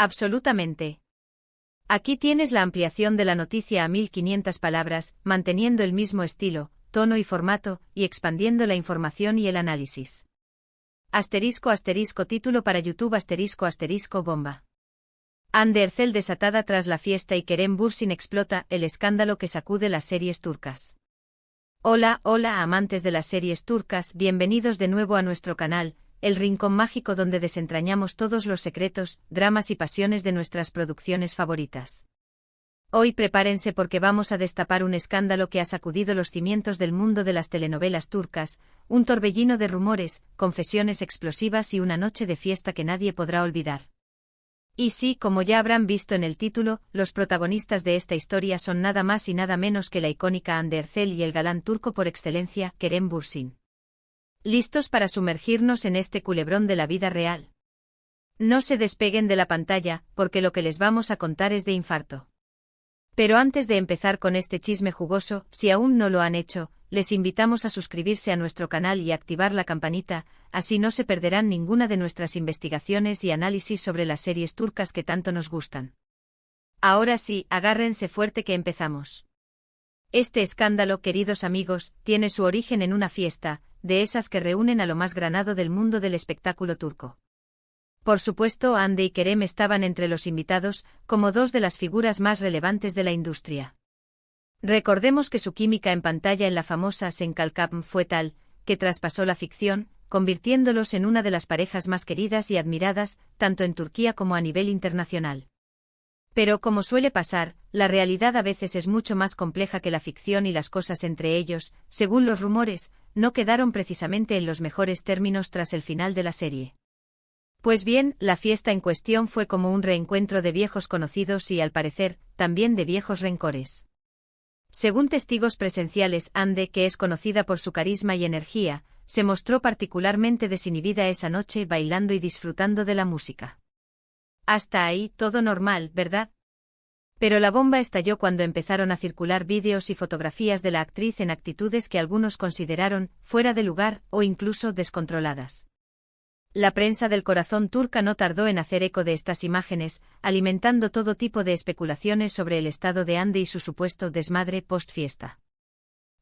Absolutamente. Aquí tienes la ampliación de la noticia a 1500 palabras, manteniendo el mismo estilo, tono y formato, y expandiendo la información y el análisis. *** Título para YouTube *** Bomba. Hande Erçel desatada tras la fiesta y Kerem Bürsin explota el escándalo que sacude las series turcas. Hola, amantes de las series turcas, bienvenidos de nuevo a nuestro canal, el rincón mágico donde desentrañamos todos los secretos, dramas y pasiones de nuestras producciones favoritas. Hoy prepárense porque vamos a destapar un escándalo que ha sacudido los cimientos del mundo de las telenovelas turcas, un torbellino de rumores, confesiones explosivas y una noche de fiesta que nadie podrá olvidar. Y sí, como ya habrán visto en el título, los protagonistas de esta historia son nada más y nada menos que la icónica Hande Erçel y el galán turco por excelencia, Kerem Bürsin. ¿Listos para sumergirnos en este culebrón de la vida real? No se despeguen de la pantalla, porque lo que les vamos a contar es de infarto. Pero antes de empezar con este chisme jugoso, si aún no lo han hecho, les invitamos a suscribirse a nuestro canal y activar la campanita, así no se perderán ninguna de nuestras investigaciones y análisis sobre las series turcas que tanto nos gustan. Ahora sí, agárrense fuerte que empezamos. Este escándalo, queridos amigos, tiene su origen en una fiesta, de esas que reúnen a lo más granado del mundo del espectáculo turco. Por supuesto, Hande y Kerem estaban entre los invitados, como dos de las figuras más relevantes de la industria. Recordemos que su química en pantalla en la famosa Sen Kalkapm fue tal, que traspasó la ficción, convirtiéndolos en una de las parejas más queridas y admiradas, tanto en Turquía como a nivel internacional. Pero como suele pasar, la realidad a veces es mucho más compleja que la ficción y las cosas entre ellos, según los rumores, no quedaron precisamente en los mejores términos tras el final de la serie. Pues bien, la fiesta en cuestión fue como un reencuentro de viejos conocidos y, al parecer, también de viejos rencores. Según testigos presenciales, Hande, que es conocida por su carisma y energía, se mostró particularmente desinhibida esa noche bailando y disfrutando de la música. Hasta ahí, todo normal, ¿verdad? Pero la bomba estalló cuando empezaron a circular vídeos y fotografías de la actriz en actitudes que algunos consideraron fuera de lugar o incluso descontroladas. La prensa del corazón turca no tardó en hacer eco de estas imágenes, alimentando todo tipo de especulaciones sobre el estado de Hande y su supuesto desmadre post-fiesta.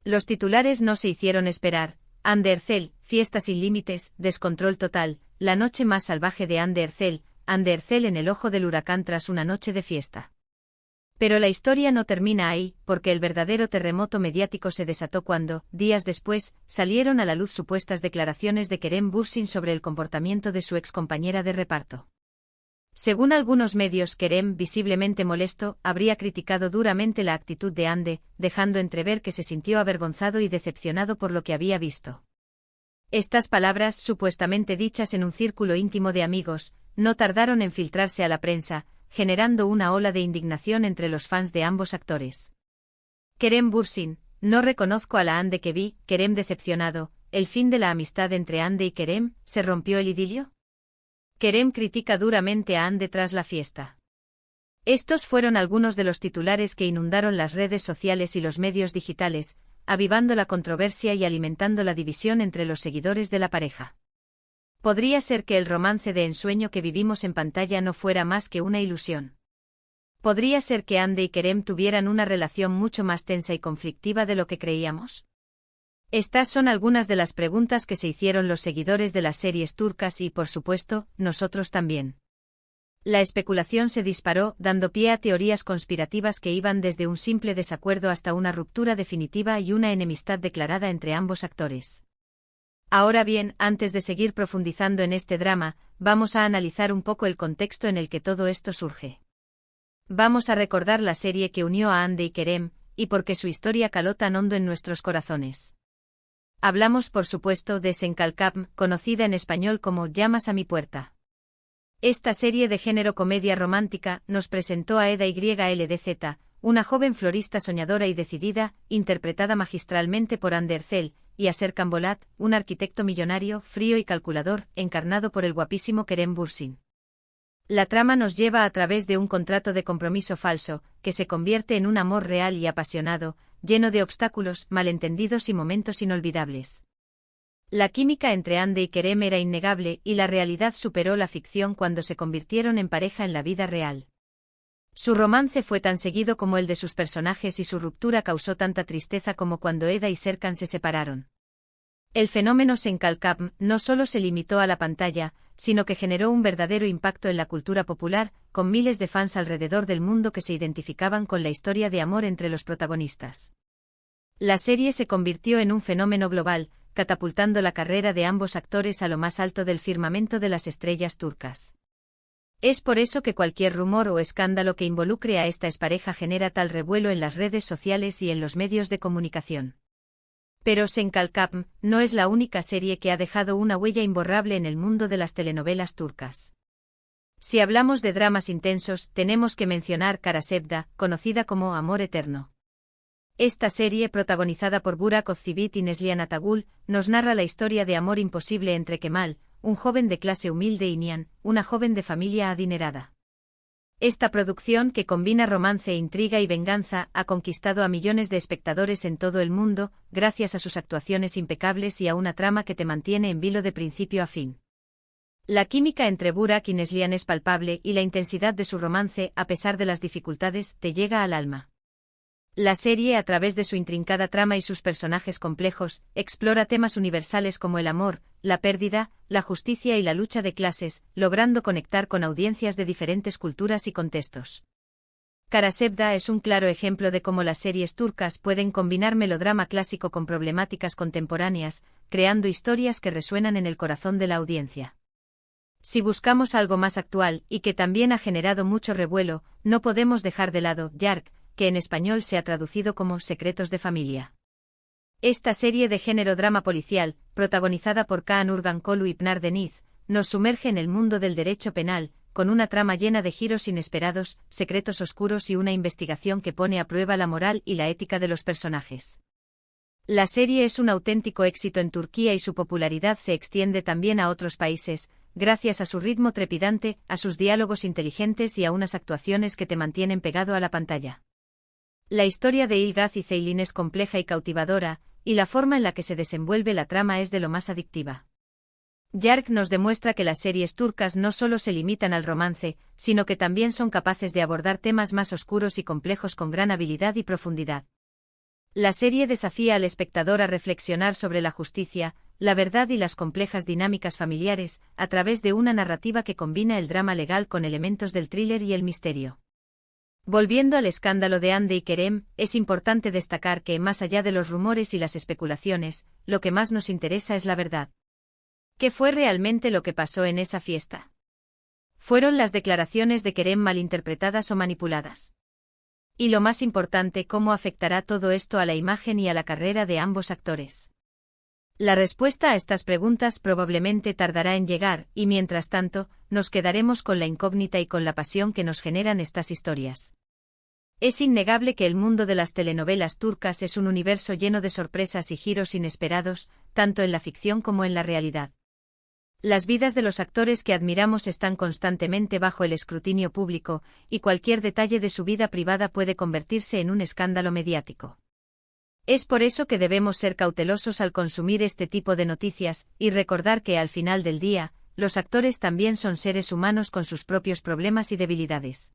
Los titulares no se hicieron esperar. Hande Erçel, fiesta sin límites, descontrol total, la noche más salvaje de Hande Erçel, Hande Erçel en el ojo del huracán tras una noche de fiesta. Pero la historia no termina ahí, porque el verdadero terremoto mediático se desató cuando, días después, salieron a la luz supuestas declaraciones de Kerem Bürsin sobre el comportamiento de su excompañera de reparto. Según algunos medios, Kerem, visiblemente molesto, habría criticado duramente la actitud de Hande, dejando entrever que se sintió avergonzado y decepcionado por lo que había visto. Estas palabras, supuestamente dichas en un círculo íntimo de amigos, no tardaron en filtrarse a la prensa, generando una ola de indignación entre los fans de ambos actores. Kerem Bürsin, no reconozco a la Hande que vi, Kerem decepcionado, ¿el fin de la amistad entre Hande y Kerem, se rompió el idilio? Kerem critica duramente a Hande tras la fiesta. Estos fueron algunos de los titulares que inundaron las redes sociales y los medios digitales, avivando la controversia y alimentando la división entre los seguidores de la pareja. Podría ser que el romance de ensueño que vivimos en pantalla no fuera más que una ilusión. Podría ser que Hande y Kerem tuvieran una relación mucho más tensa y conflictiva de lo que creíamos. Estas son algunas de las preguntas que se hicieron los seguidores de las series turcas y, por supuesto, nosotros también. La especulación se disparó, dando pie a teorías conspirativas que iban desde un simple desacuerdo hasta una ruptura definitiva y una enemistad declarada entre ambos actores. Ahora bien, antes de seguir profundizando en este drama, vamos a analizar un poco el contexto en el que todo esto surge. Vamos a recordar la serie que unió a Hande y Kerem, y por qué su historia caló tan hondo en nuestros corazones. Hablamos por supuesto de Sen Kalkapm, conocida en español como Llamas a mi puerta. Esta serie de género comedia romántica nos presentó a Eda YLDZ, una joven florista soñadora y decidida, interpretada magistralmente por Hande Erçel, y a Serkan Bolat, un arquitecto millonario, frío y calculador, encarnado por el guapísimo Kerem Bürsin. La trama nos lleva a través de un contrato de compromiso falso, que se convierte en un amor real y apasionado, lleno de obstáculos, malentendidos y momentos inolvidables. La química entre Hande y Kerem era innegable y la realidad superó la ficción cuando se convirtieron en pareja en la vida real. Su romance fue tan seguido como el de sus personajes y su ruptura causó tanta tristeza como cuando Eda y Serkan se separaron. El fenómeno Senkalkam no solo se limitó a la pantalla, sino que generó un verdadero impacto en la cultura popular, con miles de fans alrededor del mundo que se identificaban con la historia de amor entre los protagonistas. La serie se convirtió en un fenómeno global, catapultando la carrera de ambos actores a lo más alto del firmamento de las estrellas turcas. Es por eso que cualquier rumor o escándalo que involucre a esta expareja genera tal revuelo en las redes sociales y en los medios de comunicación. Pero Senkalkam no es la única serie que ha dejado una huella imborrable en el mundo de las telenovelas turcas. Si hablamos de dramas intensos, tenemos que mencionar Kara Sevda, conocida como Amor Eterno. Esta serie, protagonizada por Burak Özçivit y Neslihan Atagul, nos narra la historia de amor imposible entre Kemal, un joven de clase humilde, y Nihan, una joven de familia adinerada. Esta producción, que combina romance, intriga y venganza, ha conquistado a millones de espectadores en todo el mundo, gracias a sus actuaciones impecables y a una trama que te mantiene en vilo de principio a fin. La química entre Burak y Neslihan es palpable y la intensidad de su romance, a pesar de las dificultades, te llega al alma. La serie, a través de su intrincada trama y sus personajes complejos, explora temas universales como el amor, la pérdida, la justicia y la lucha de clases, logrando conectar con audiencias de diferentes culturas y contextos. Kara Sevda es un claro ejemplo de cómo las series turcas pueden combinar melodrama clásico con problemáticas contemporáneas, creando historias que resuenan en el corazón de la audiencia. Si buscamos algo más actual y que también ha generado mucho revuelo, no podemos dejar de lado Yark, que en español se ha traducido como Secretos de Familia. Esta serie de género drama policial, protagonizada por Kaan Urgankolu y Pınar Deniz, nos sumerge en el mundo del derecho penal, con una trama llena de giros inesperados, secretos oscuros y una investigación que pone a prueba la moral y la ética de los personajes. La serie es un auténtico éxito en Turquía y su popularidad se extiende también a otros países, gracias a su ritmo trepidante, a sus diálogos inteligentes y a unas actuaciones que te mantienen pegado a la pantalla. La historia de Ilgaz y Ceylin es compleja y cautivadora, y la forma en la que se desenvuelve la trama es de lo más adictiva. Yark nos demuestra que las series turcas no solo se limitan al romance, sino que también son capaces de abordar temas más oscuros y complejos con gran habilidad y profundidad. La serie desafía al espectador a reflexionar sobre la justicia, la verdad y las complejas dinámicas familiares, a través de una narrativa que combina el drama legal con elementos del thriller y el misterio. Volviendo al escándalo de Hande y Kerem, es importante destacar que, más allá de los rumores y las especulaciones, lo que más nos interesa es la verdad. ¿Qué fue realmente lo que pasó en esa fiesta? ¿Fueron las declaraciones de Kerem malinterpretadas o manipuladas? Y lo más importante, ¿cómo afectará todo esto a la imagen y a la carrera de ambos actores? La respuesta a estas preguntas probablemente tardará en llegar, y mientras tanto, nos quedaremos con la incógnita y con la pasión que nos generan estas historias. Es innegable que el mundo de las telenovelas turcas es un universo lleno de sorpresas y giros inesperados, tanto en la ficción como en la realidad. Las vidas de los actores que admiramos están constantemente bajo el escrutinio público, y cualquier detalle de su vida privada puede convertirse en un escándalo mediático. Es por eso que debemos ser cautelosos al consumir este tipo de noticias, y recordar que al final del día, los actores también son seres humanos con sus propios problemas y debilidades.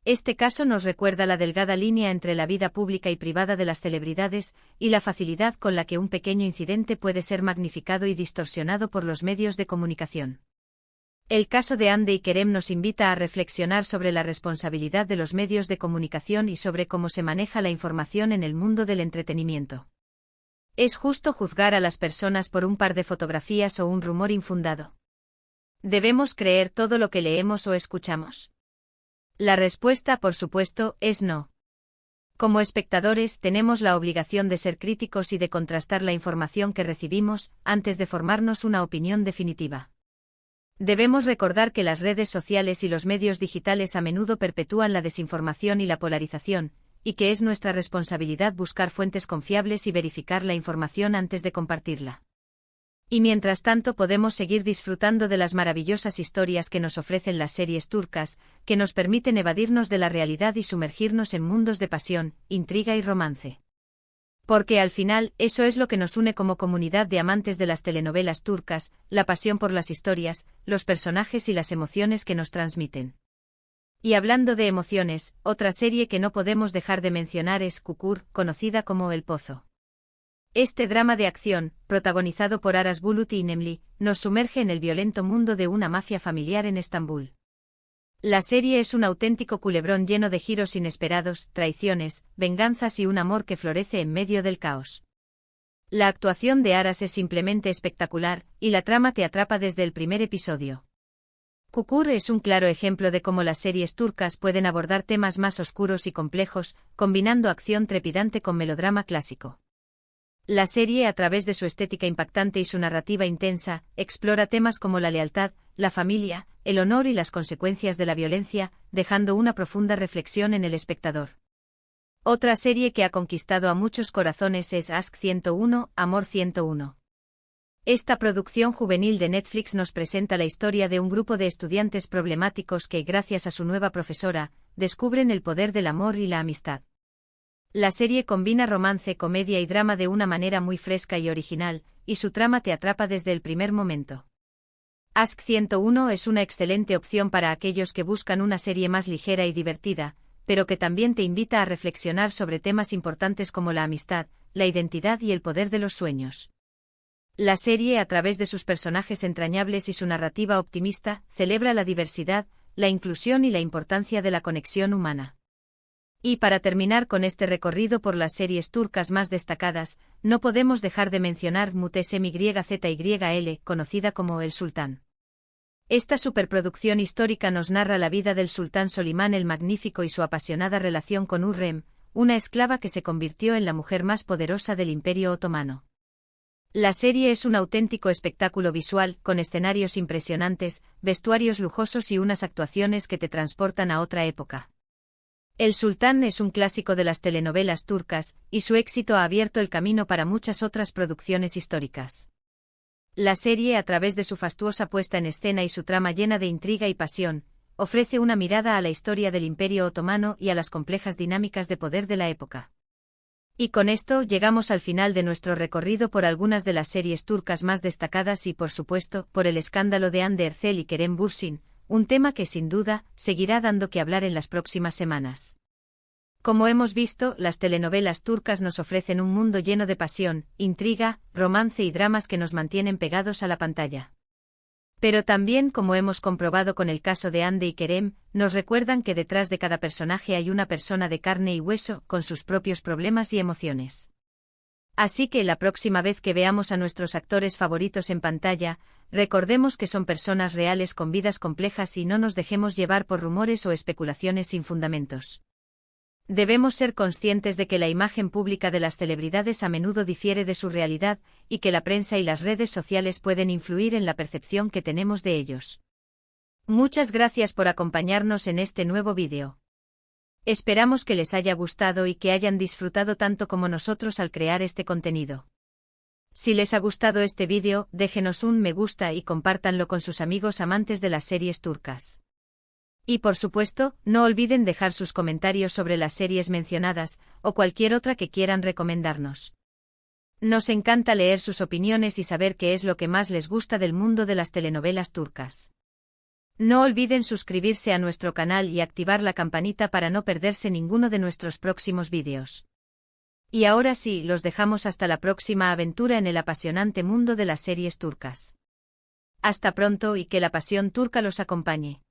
Este caso nos recuerda la delgada línea entre la vida pública y privada de las celebridades, y la facilidad con la que un pequeño incidente puede ser magnificado y distorsionado por los medios de comunicación. El caso de Hande y Kerem nos invita a reflexionar sobre la responsabilidad de los medios de comunicación y sobre cómo se maneja la información en el mundo del entretenimiento. ¿Es justo juzgar a las personas por un par de fotografías o un rumor infundado? ¿Debemos creer todo lo que leemos o escuchamos? La respuesta, por supuesto, es no. Como espectadores, tenemos la obligación de ser críticos y de contrastar la información que recibimos, antes de formarnos una opinión definitiva. Debemos recordar que las redes sociales y los medios digitales a menudo perpetúan la desinformación y la polarización, y que es nuestra responsabilidad buscar fuentes confiables y verificar la información antes de compartirla. Y mientras tanto podemos seguir disfrutando de las maravillosas historias que nos ofrecen las series turcas, que nos permiten evadirnos de la realidad y sumergirnos en mundos de pasión, intriga y romance. Porque al final, eso es lo que nos une como comunidad de amantes de las telenovelas turcas, la pasión por las historias, los personajes y las emociones que nos transmiten. Y hablando de emociones, otra serie que no podemos dejar de mencionar es Çukur, conocida como El Pozo. Este drama de acción, protagonizado por Aras Bulut y Nemli, nos sumerge en el violento mundo de una mafia familiar en Estambul. La serie es un auténtico culebrón lleno de giros inesperados, traiciones, venganzas y un amor que florece en medio del caos. La actuación de Aras es simplemente espectacular, y la trama te atrapa desde el primer episodio. Çukur es un claro ejemplo de cómo las series turcas pueden abordar temas más oscuros y complejos, combinando acción trepidante con melodrama clásico. La serie, a través de su estética impactante y su narrativa intensa, explora temas como la lealtad, la familia, el honor y las consecuencias de la violencia, dejando una profunda reflexión en el espectador. Otra serie que ha conquistado a muchos corazones es Aşk 101, Amor 101. Esta producción juvenil de Netflix nos presenta la historia de un grupo de estudiantes problemáticos que, gracias a su nueva profesora, descubren el poder del amor y la amistad. La serie combina romance, comedia y drama de una manera muy fresca y original, y su trama te atrapa desde el primer momento. Aşk 101 es una excelente opción para aquellos que buscan una serie más ligera y divertida, pero que también te invita a reflexionar sobre temas importantes como la amistad, la identidad y el poder de los sueños. La serie, a través de sus personajes entrañables y su narrativa optimista, celebra la diversidad, la inclusión y la importancia de la conexión humana. Y para terminar con este recorrido por las series turcas más destacadas, no podemos dejar de mencionar Müteşem-YZYL, conocida como El Sultán. Esta superproducción histórica nos narra la vida del sultán Solimán el Magnífico y su apasionada relación con Hürrem, una esclava que se convirtió en la mujer más poderosa del Imperio Otomano. La serie es un auténtico espectáculo visual, con escenarios impresionantes, vestuarios lujosos y unas actuaciones que te transportan a otra época. El Sultán es un clásico de las telenovelas turcas, y su éxito ha abierto el camino para muchas otras producciones históricas. La serie, a través de su fastuosa puesta en escena y su trama llena de intriga y pasión, ofrece una mirada a la historia del Imperio Otomano y a las complejas dinámicas de poder de la época. Y con esto llegamos al final de nuestro recorrido por algunas de las series turcas más destacadas y, por supuesto, por el escándalo de Hande Erçel y Kerem Bürsin, un tema que sin duda seguirá dando que hablar en las próximas semanas. Como hemos visto, las telenovelas turcas nos ofrecen un mundo lleno de pasión, intriga, romance y dramas que nos mantienen pegados a la pantalla. Pero también, como hemos comprobado con el caso de Hande y Kerem, nos recuerdan que detrás de cada personaje hay una persona de carne y hueso, con sus propios problemas y emociones. Así que la próxima vez que veamos a nuestros actores favoritos en pantalla, recordemos que son personas reales con vidas complejas y no nos dejemos llevar por rumores o especulaciones sin fundamentos. Debemos ser conscientes de que la imagen pública de las celebridades a menudo difiere de su realidad, y que la prensa y las redes sociales pueden influir en la percepción que tenemos de ellos. Muchas gracias por acompañarnos en este nuevo vídeo. Esperamos que les haya gustado y que hayan disfrutado tanto como nosotros al crear este contenido. Si les ha gustado este vídeo, déjenos un me gusta y compártanlo con sus amigos amantes de las series turcas. Y por supuesto, no olviden dejar sus comentarios sobre las series mencionadas, o cualquier otra que quieran recomendarnos. Nos encanta leer sus opiniones y saber qué es lo que más les gusta del mundo de las telenovelas turcas. No olviden suscribirse a nuestro canal y activar la campanita para no perderse ninguno de nuestros próximos vídeos. Y ahora sí, los dejamos hasta la próxima aventura en el apasionante mundo de las series turcas. Hasta pronto y que la pasión turca los acompañe.